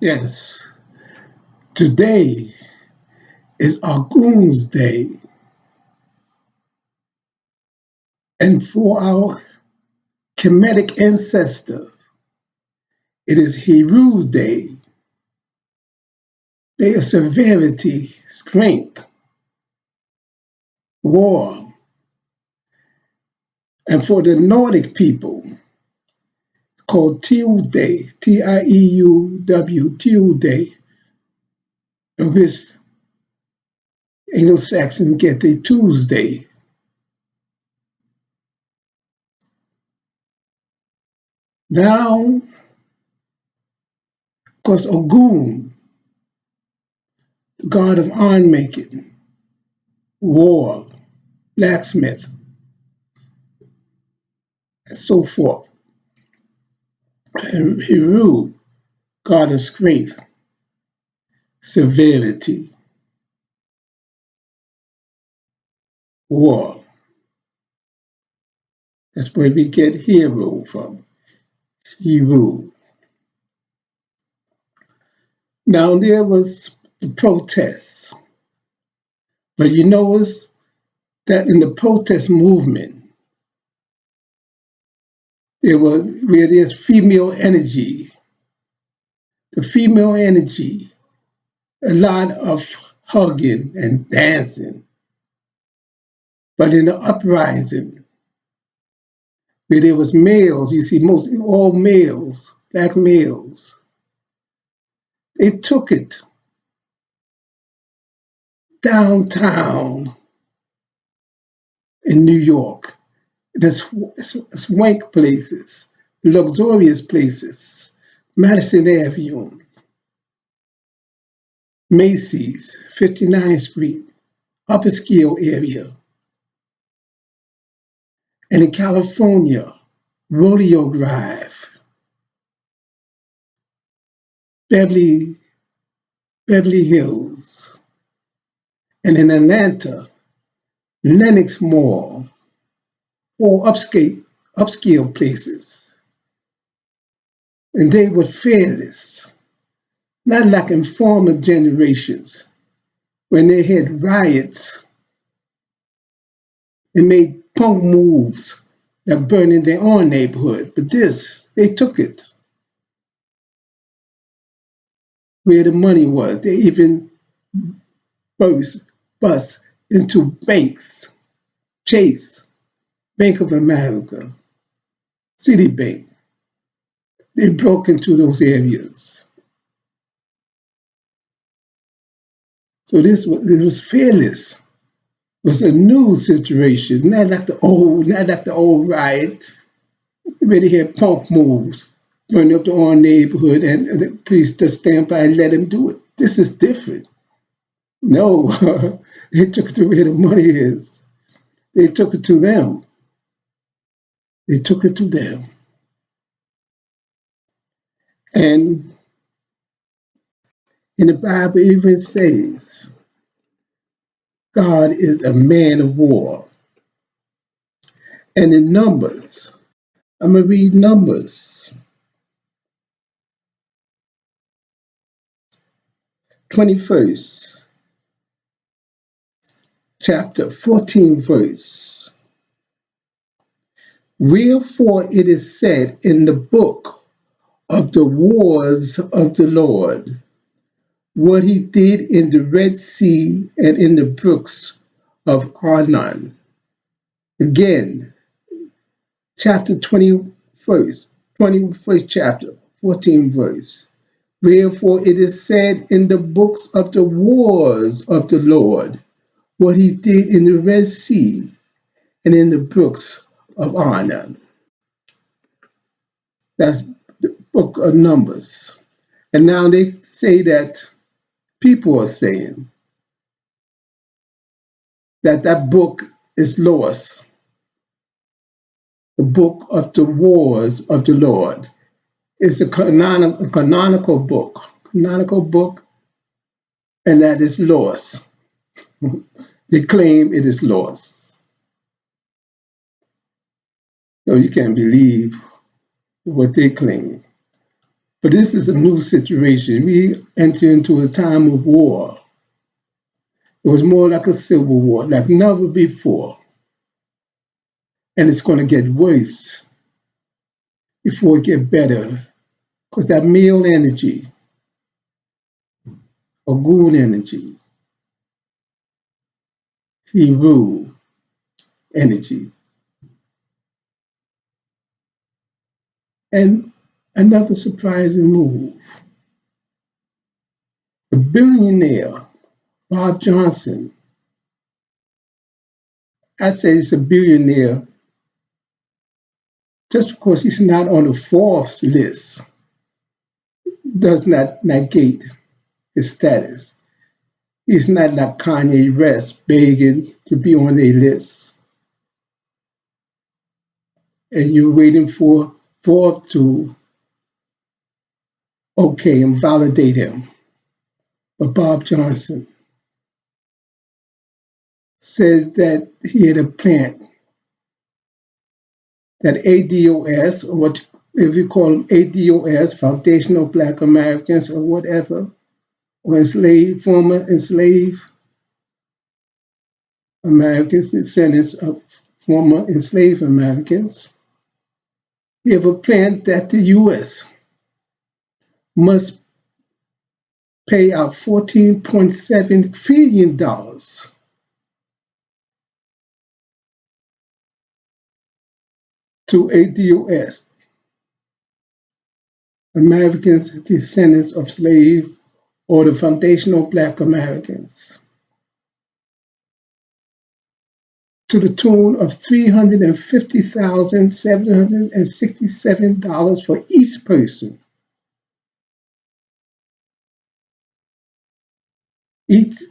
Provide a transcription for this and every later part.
Yes, today is Agun's Day, and for our Kemetic ancestors, it is Heru's Day, day of severity, strength, war. And for the Nordic people, it's called Tiuw Day, Tieuw, Tiuw Day, of which Anglo-Saxon get the Tuesday. Now, of course, Ogun, the god of iron making, war, blacksmith, and so forth. And Heru, god of strength, severity, war. That's where we get hero from, Heru. Now there was the protests, but you notice that in the protest movement, where there's female energy, the female energy, a lot of hugging and dancing. But in the uprising, where there was males, you see most all males, black males, they took it downtown in New York, the swank places, luxurious places, Madison Avenue, Macy's, 59th Street, upper scale area. And in California, Rodeo Drive, Beverly, Beverly Hills. And in Atlanta, Lenox Mall, all upscale places. And they were fearless, not like in former generations when they had riots and made punk moves that burned in their own neighborhood. But this, they took it where the money was. They even bust into banks, Chase, Bank of America, Citibank. They broke into those areas. So this was fearless. It was a new situation, not like the old riot where they had punk moves, burning up the own neighborhood, and the police just stand by and let them do it. This is different. No, they took it to where the money is. They took it to them. They took it to them. And in the Bible even says, God is a man of war. And in Numbers, I'm going to read Numbers 21st chapter, 14 verse. Wherefore it is said in the book of the wars of the Lord, what he did in the Red Sea and in the brooks of Arnon. Again, chapter 21st chapter, 14 verse. Wherefore it is said in the books of the wars of the Lord, what he did in the Red Sea and in the brooks of Arnon. That's the book of Numbers. And now they say that people are saying that that book is lost, the book of the wars of the Lord. It's a canonical book, and that is lost. They claim it is lost. So you can't believe what they claim. But this is a new situation. We enter into a time of war. It was more like a civil war, like never before. And it's going to get worse before it get better. Because that male energy, or goon energy, Hebrew energy. And another surprising move, the billionaire, Bob Johnson, I'd say he's a billionaire just because he's not on the Forbes list does not negate his status. He's not like Kanye West begging to be on a list. And you're waiting for Forbes to okay and validate him. But Bob Johnson said that he had a plant that ADOS, or what if you call them ADOS, Foundational Black Americans, or whatever, or enslaved, former enslaved Americans, descendants of former enslaved Americans. We have a plan that the U.S. must pay out $14.7 trillion to ADOS, Americans, descendants of slaves, or the foundational Black Americans, to the tune of $350,767 for each person. Each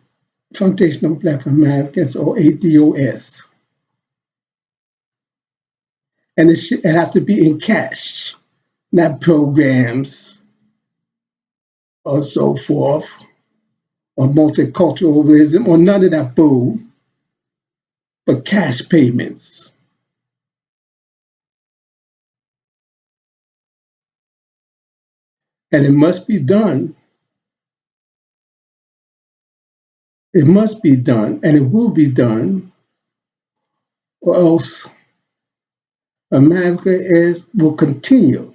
foundational Black Americans, or ADOS. And it should have to be in cash, not programs or so forth, or multiculturalism, or none of that bull, but cash payments. And it must be done. It must be done, and it will be done, or else America will continue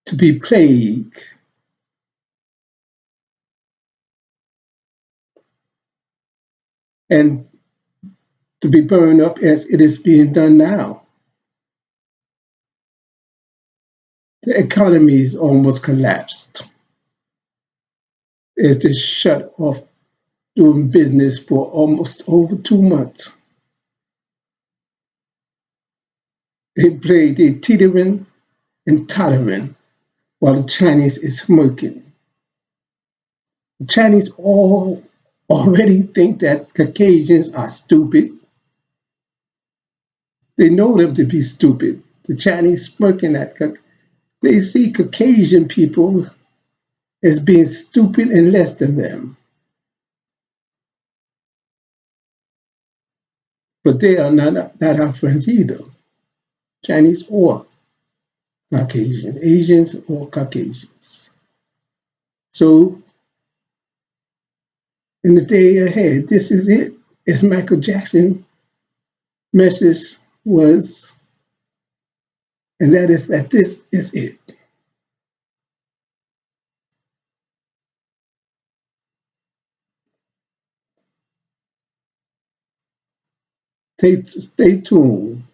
to be plagued and to be burned up as it is being done now. The economy is almost collapsed. It's just shut off doing business for almost over 2 months. They teetering and tottering while the Chinese is smirking. The Chinese all already think that Caucasians are stupid. They know them to be stupid. The Chinese smirking at they see Caucasian people as being stupid and less than them. But they are not our friends either, Chinese or Caucasian, Asians or Caucasians. So in the day ahead, this is it. As Michael Jackson message was, and that is that this is it. Stay tuned.